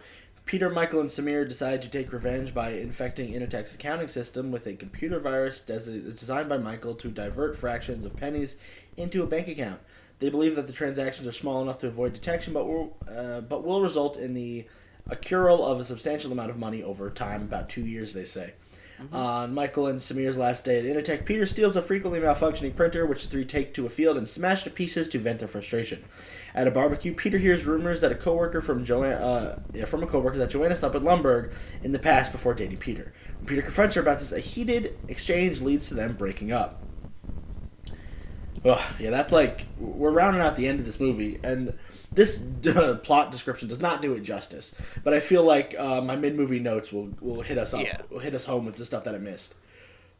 Peter, Michael, and Samir decide to take revenge by infecting Initech's accounting system with a computer virus designed by Michael to divert fractions of pennies into a bank account. They believe that the transactions are small enough to avoid detection, but will result in the accrual of a substantial amount of money over time, about 2 years, they say. Mm-hmm. On Michael and Samir's last day at Initech, Peter steals a frequently malfunctioning printer, which the three take to a field and smash to pieces to vent their frustration. At a barbecue, Peter hears rumors that a coworker that Joanna slept with Lundberg in the past before dating Peter. When Peter confronts her about this, a heated exchange leads to them breaking up. Yeah, that's like, we're rounding out the end of this movie, and this plot description does not do it justice. But I feel like my mid-movie notes will hit us up, will hit us home with the stuff that I missed.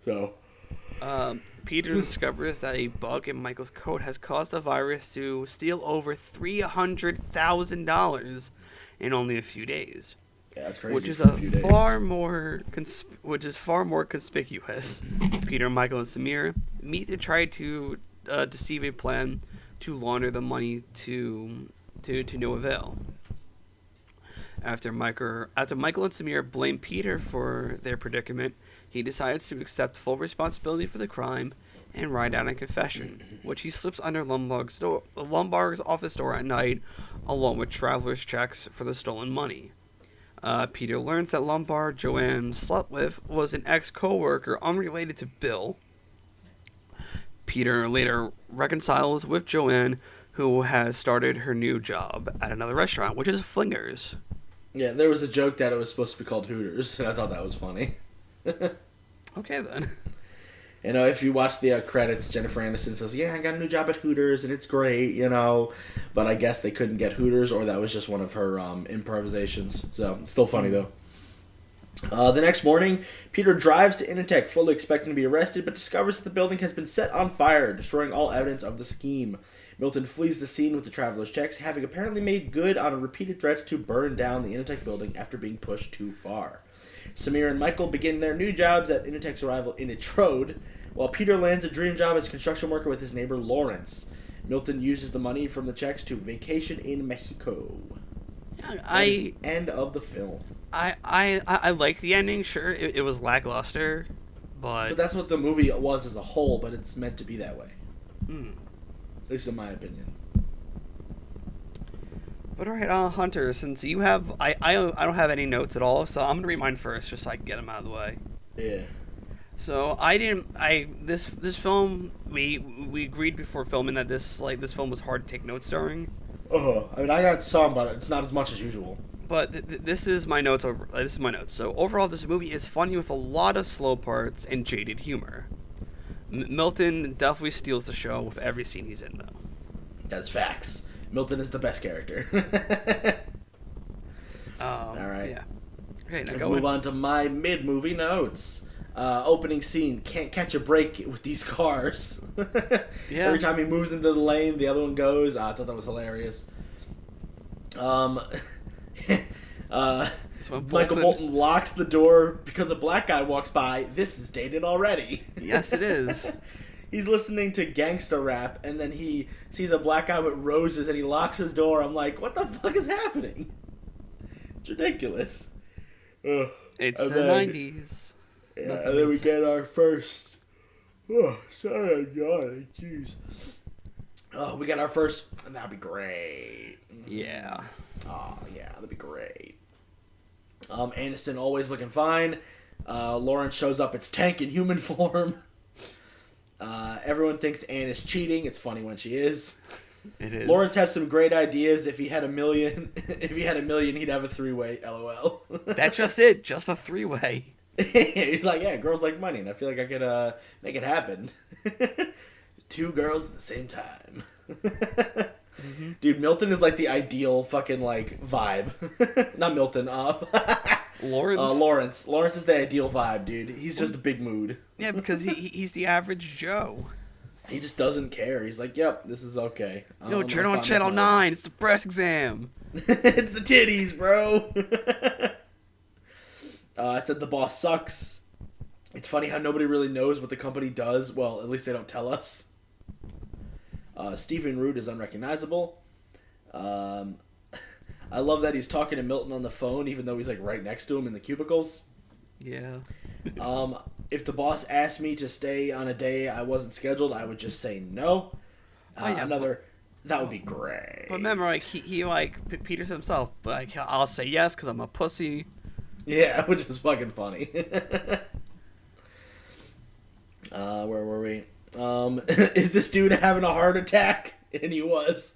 So, Peter discovers that a bug in Michael's code has caused the virus to steal over $300,000 in only a few days. Yeah, that's crazy. Which is far more conspicuous. Peter, Michael, and Samir meet to try to deceive a plan to launder the money to no avail. After Michael and Samir blame Peter for their predicament, he decides to accept full responsibility for the crime and write out a confession, which he slips under Lombard's office door at night, along with traveler's checks for the stolen money. Peter learns that Lombard Joanne slept with was an ex-coworker unrelated to Bill. Peter later reconciles with Joanne, who has started her new job at another restaurant, which is Flingers. Yeah, there was a joke that it was supposed to be called Hooters, and I thought that was funny. Okay, then. You know, if you watch the credits, Jennifer Aniston says, yeah, I got a new job at Hooters, and it's great, you know. But I guess they couldn't get Hooters, or that was just one of her improvisations. So, it's still funny, though. The next morning, Peter drives to Initech, fully expecting to be arrested, but discovers that the building has been set on fire, destroying all evidence of the scheme. Milton flees the scene with the traveler's checks, having apparently made good on repeated threats to burn down the Initech building after being pushed too far. Samir and Michael begin their new jobs at Initech's rival Initrode, while Peter lands a dream job as a construction worker with his neighbor Lawrence. Milton uses the money from the checks to vacation in Mexico. The end of the film. I like the ending. Sure, it was lackluster, but that's what the movie was as a whole. But it's meant to be that way, at least in my opinion. But alright, Hunter, since you have, I don't have any notes at all, so I'm gonna read mine first, just so I can get them out of the way. Yeah. So this film, we agreed before filming that this film was hard to take notes during. I mean, I got some, but it's not as much as usual. But this is my notes. This is my notes. So overall, this movie is funny with a lot of slow parts and jaded humor. Milton definitely steals the show with every scene he's in, though. That's facts. Milton is the best character. All right. Yeah. Okay, now let's move on to my mid-movie notes. Opening scene, can't catch a break with these cars. Yeah. Every time he moves into the lane, the other one goes. I thought that was hilarious. Michael Bolton locks the door because a black guy walks by. This is dated already. Yes, it is. He's listening to gangsta rap, and then he sees a black guy with roses, and he locks his door. I'm like, what the fuck is happening? It's ridiculous. It's the 90s. Yeah, and then we get our first... Oh, sorry, I'm yawning. Jeez. Oh, we got our first. That'd be great. Yeah. Oh, yeah, that'd be great. Aniston always looking fine. Lawrence shows up. It's Tank in human form. Everyone thinks Anne is cheating. It's funny when she is. It is. Lawrence has some great ideas. If he had $1 million, he'd have a 3-way. LOL. That's just it. Just a 3-way. He's like, yeah, girls like money, and I feel like I could make it happen. 2 girls at the same time. Mm-hmm. Dude, Milton is like the ideal fucking like vibe. Not Milton. Lawrence. Lawrence is the ideal vibe, dude. He's just a big mood. Yeah, because he's the average Joe. He just doesn't care. He's like, yep, this is okay. Yo, turn on Channel 9. It's the breast exam. It's the titties, bro. I said the boss sucks. It's funny how nobody really knows what the company does. Well, at least they don't tell us. Stephen Root is unrecognizable. I love that he's talking to Milton on the phone, even though he's like right next to him in the cubicles. Yeah. If the boss asked me to stay on a day I wasn't scheduled, I would just say no. That would be great. But remember, like he like Peter said himself, but like I'll say yes because I'm a pussy. Yeah, which is fucking funny. Where were we? Is this dude having a heart attack? And he was.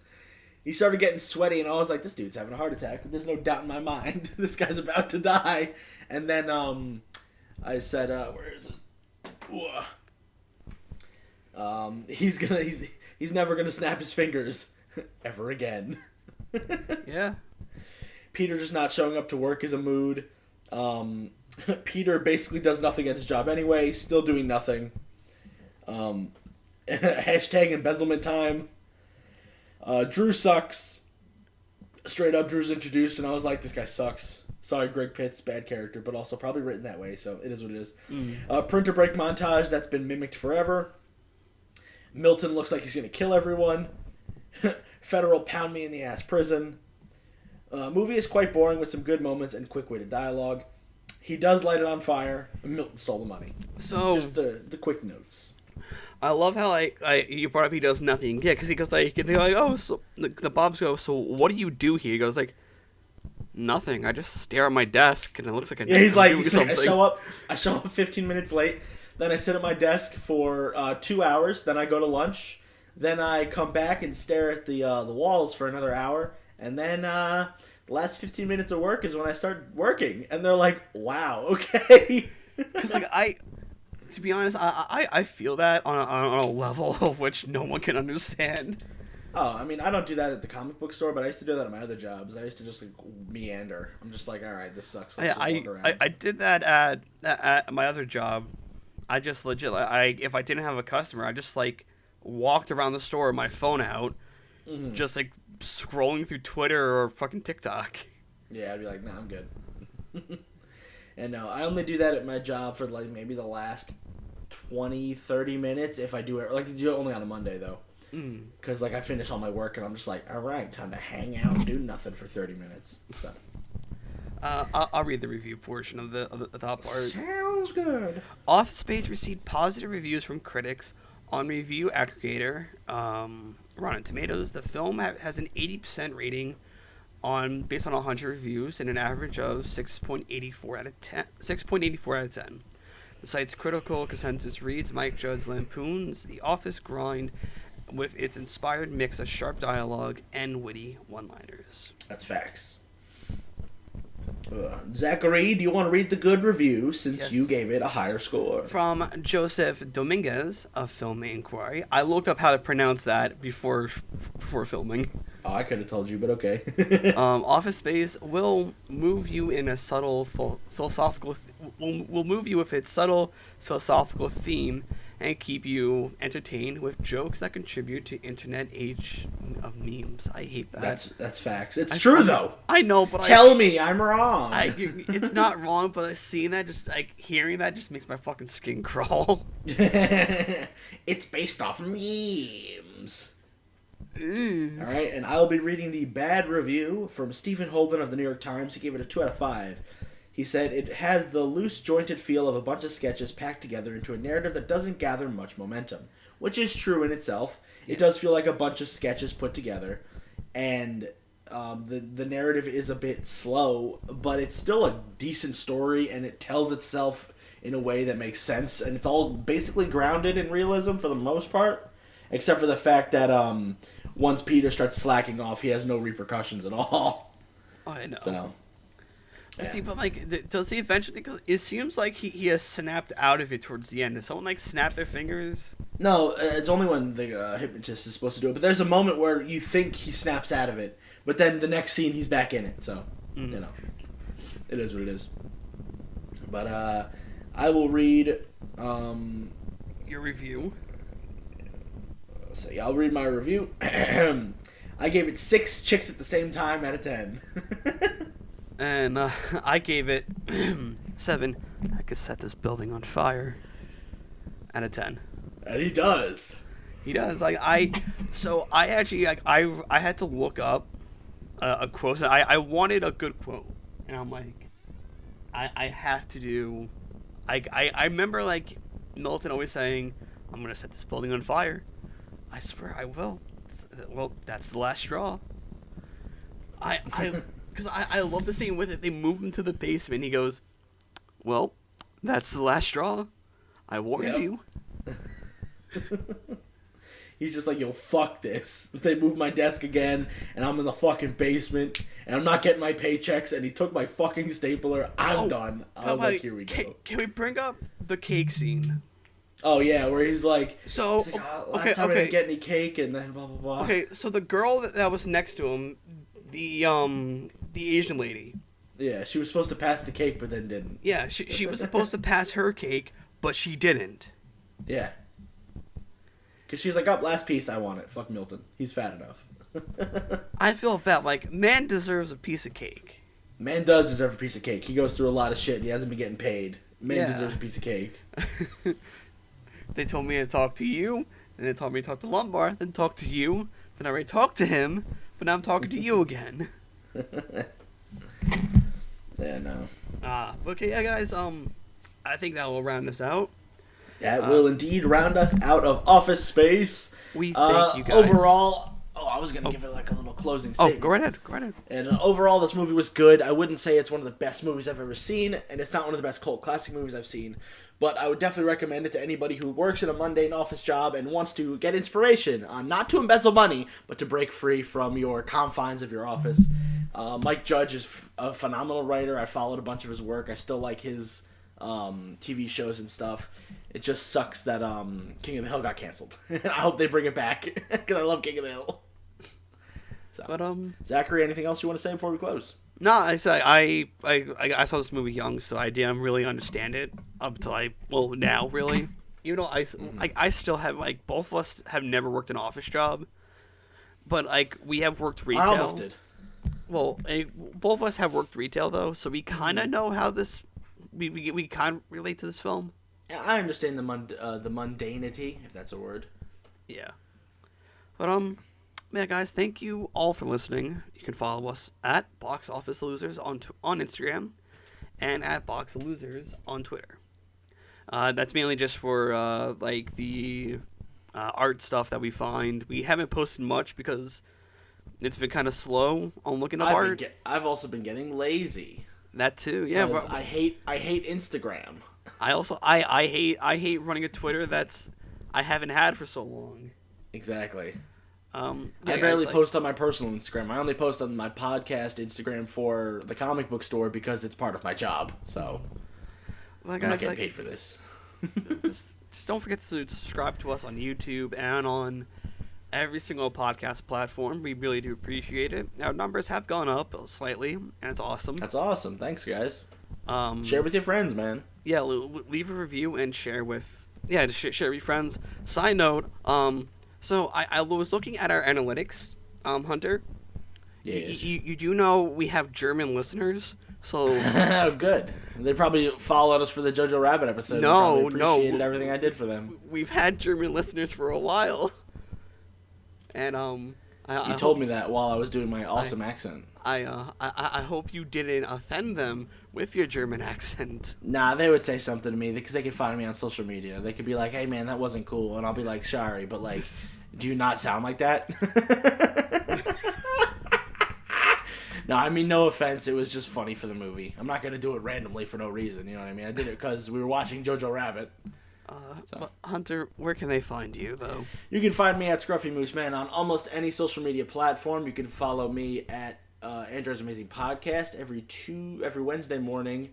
He started getting sweaty, and I was like, this dude's having a heart attack. There's no doubt in my mind. This guy's about to die. And then I said, where is it? He's never gonna snap his fingers ever again. Yeah. Peter just not showing up to work is a mood. Peter basically does nothing at his job anyway, still doing nothing. Hashtag embezzlement time. Drew sucks. Straight up, Drew's introduced, and I was like, this guy sucks. Sorry, Greg Pitts, bad character, but also probably written that way, so it is what it is. Printer break montage, that's been mimicked forever. Milton looks like he's going to kill everyone. Federal pound me in the ass prison. Movie is quite boring with some good moments and quick-witted dialogue. He does light it on fire. Milton stole the money. So just the quick notes. I love how like you brought up he does nothing. Yeah, because he goes like they're like, oh, so the Bobs go, so what do you do here? He goes like, nothing. I just stare at my desk and it looks like he's like I show up 15 minutes late, then I sit at my desk for 2 hours, then I go to lunch, then I come back and stare at the walls for another hour, and then the last 15 minutes of work is when I start working. And they're like, wow, okay. Because like to be honest, I feel that on a level of which no one can understand. Oh, I mean, I don't do that at the comic book store, but I used to do that at my other jobs. I used to just like meander. I'm just like, all right, this sucks. Let's just walk around. I did that at my other job. I just legit, if I didn't have a customer, I just like walked around the store with my phone out, just like scrolling through Twitter or fucking TikTok. Yeah, I'd be like, nah, I'm good. And no, I only do that at my job for like maybe the last 20-30 minutes if I do it. Like, do it only on a Monday though. Because like I finish all my work and I'm just like, all right, time to hang out and do nothing for 30 minutes. So I'll read the review portion of the top part. Sounds good. Office Space received positive reviews from critics on review aggregator Rotten Tomatoes. The film has an 80% rating based on 100 reviews and an average of 6.84 out of 10. 6.84 out of 10. The site's critical consensus reads: Mike Judge lampoons the office grind with its inspired mix of sharp dialogue and witty one-liners. That's facts. Zachary, do you want to read the good review since you gave it a higher score? From Joseph Dominguez of Film Inquiry. I looked up how to pronounce that before filming. Oh, I could have told you, but okay. Office Space will move you in a subtle philosophical. Will move you with its subtle philosophical theme and keep you entertained with jokes that contribute to internet age of memes. I hate that. That's facts. It's true though. I know, but tell me I'm wrong. It's not wrong, but seeing that, just like hearing that, just makes my fucking skin crawl. It's based off memes. All right, and I'll be reading the bad review from Stephen Holden of the New York Times. He gave it a 2 out of 5. He said, it has the loose, jointed feel of a bunch of sketches packed together into a narrative that doesn't gather much momentum. which is true in itself. It does feel like a bunch of sketches put together, and the narrative is a bit slow, but it's still a decent story, and it tells itself in a way that makes sense, and it's all basically grounded in realism for the most part, except for the fact that once Peter starts slacking off, he has no repercussions at all. Oh, I know. So, yeah. See, but like, does he eventually? Because it seems like he has snapped out of it towards the end. Does someone like snap their fingers? No, it's only when the hypnotist is supposed to do it. But there's a moment where you think he snaps out of it, but then the next scene he's back in it. So, you know, it is what it is. But I will read your review. So yeah, I'll read my review. I gave it 6 chicks at the same time out of 10. And I gave it 7. I could set this building on fire out of 10. And he does. He does. Like I actually I had to look up a quote. I wanted a good quote, and I'm like, I have to do. I remember like Milton always saying, "I'm gonna set this building on fire." I swear I will. Well, that's the last straw. Because I love the scene with it. They move him to the basement. He goes, "Well, that's the last straw. I warned you." He's just like, yo, fuck this. They moved my desk again, and I'm in the fucking basement, and I'm not getting my paychecks, and he took my fucking stapler. I'm done. I was like, here we go. Can we bring up the cake scene? Oh, yeah, where he's like, last time I didn't get any cake, and then blah, blah, blah. Okay, so the girl that was next to him, the Asian lady. Yeah, she was supposed to pass the cake, but then didn't. Yeah, she was supposed to pass her cake, but she didn't. Yeah. Because she's like, last piece, I want it. Fuck Milton. He's fat enough. I feel bad. Like, man deserves a piece of cake. Man does deserve a piece of cake. He goes through a lot of shit, and he hasn't been getting paid. Man deserves a piece of cake. They told me to talk to you, and they told me to talk to Lombard, then talk to you, then I already talked to him, but now I'm talking to you again. Yeah, no. Okay, yeah, guys, I think that will round us out. That will indeed round us out of Office Space. We thank you guys. Overall, I was going to give it like a little closing statement. Go right ahead. And overall, this movie was good. I wouldn't say it's one of the best movies I've ever seen, and it's not one of the best cult classic movies I've seen. But I would definitely recommend it to anybody who works in a mundane office job and wants to get inspiration on not to embezzle money, but to break free from your confines of your office. Mike Judge is a phenomenal writer. I followed a bunch of his work. I still like his TV shows and stuff. It just sucks that King of the Hill got canceled. I hope they bring it back because I love King of the Hill. So, but Zachary, anything else you want to say before we close? No, I saw this movie young, so I didn't really understand it up till now really. Even though I still have like both of us have never worked an office job, but like we have worked retail. I almost did. Well, both of us have worked retail though, so we kind of know how this we kind of relate to this film. Yeah, I understand the mundanity, if that's a word. Yeah, but yeah, guys, thank you all for listening. You can follow us at Box Office Losers on Instagram and at Box of Losers on Twitter. That's mainly just for like the art stuff that we find. We haven't posted much because it's been kind of slow on looking up art. I've also been getting lazy. That too, yeah. I hate Instagram. I hate running a Twitter that's I haven't had for so long. Exactly. Yeah, I barely post on my personal Instagram. I only post on my podcast Instagram for the comic book store because it's part of my job. So I'm not getting paid for this. just don't forget to subscribe to us on YouTube and on every single podcast platform. We really do appreciate it. Our numbers have gone up slightly, and it's awesome. That's awesome. Thanks, guys. Share with your friends, man. Yeah, leave a review and share with share with your friends. Side note, so I was looking at our analytics, Hunter. Yes. You do know we have German listeners, so good. They probably followed us for the Jojo Rabbit episode. No, appreciated everything I did for them. We've had German listeners for a while, and you told me that while I was doing my awesome accent. I hope you didn't offend them with your German accent. Nah, they would say something to me because they could find me on social media. They could be like, "Hey, man, that wasn't cool," and I'll be like, "Sorry, but like, do you not sound like that?" No, I mean, no offense. It was just funny for the movie. I'm not gonna do it randomly for no reason. You know what I mean? I did it because we were watching Jojo Rabbit. But Hunter, where can they find you, though? You can find me at Scruffy Moose Man on almost any social media platform. You can follow me at Andrew's Amazing Podcast every Wednesday morning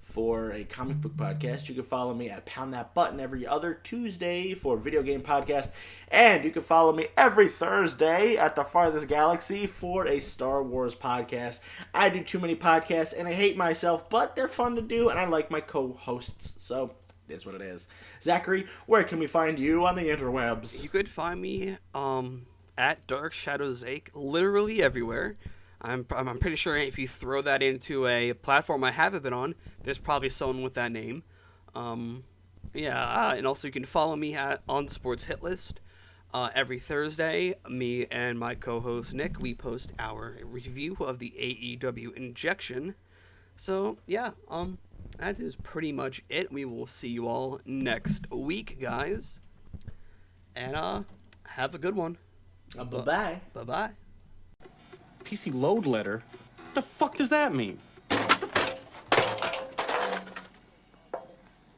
for a comic book podcast. You can follow me at Pound That Button every other Tuesday for a video game podcast. And you can follow me every Thursday at The Farthest Galaxy for a Star Wars podcast. I do too many podcasts and I hate myself, but they're fun to do and I like my co-hosts. So it is what it is. Zachary, where can we find you on the interwebs? You could find me at Dark Shadows Ache literally everywhere. I'm pretty sure if you throw that into a platform I haven't been on, there's probably someone with that name. And also you can follow me on Sports Hit List. Every Thursday, me and my co-host Nick, we post our review of the AEW Injection. So, yeah, that is pretty much it. We will see you all next week, guys. And have a good one. Bye-bye. Bye-bye. PC load letter? What the fuck does that mean?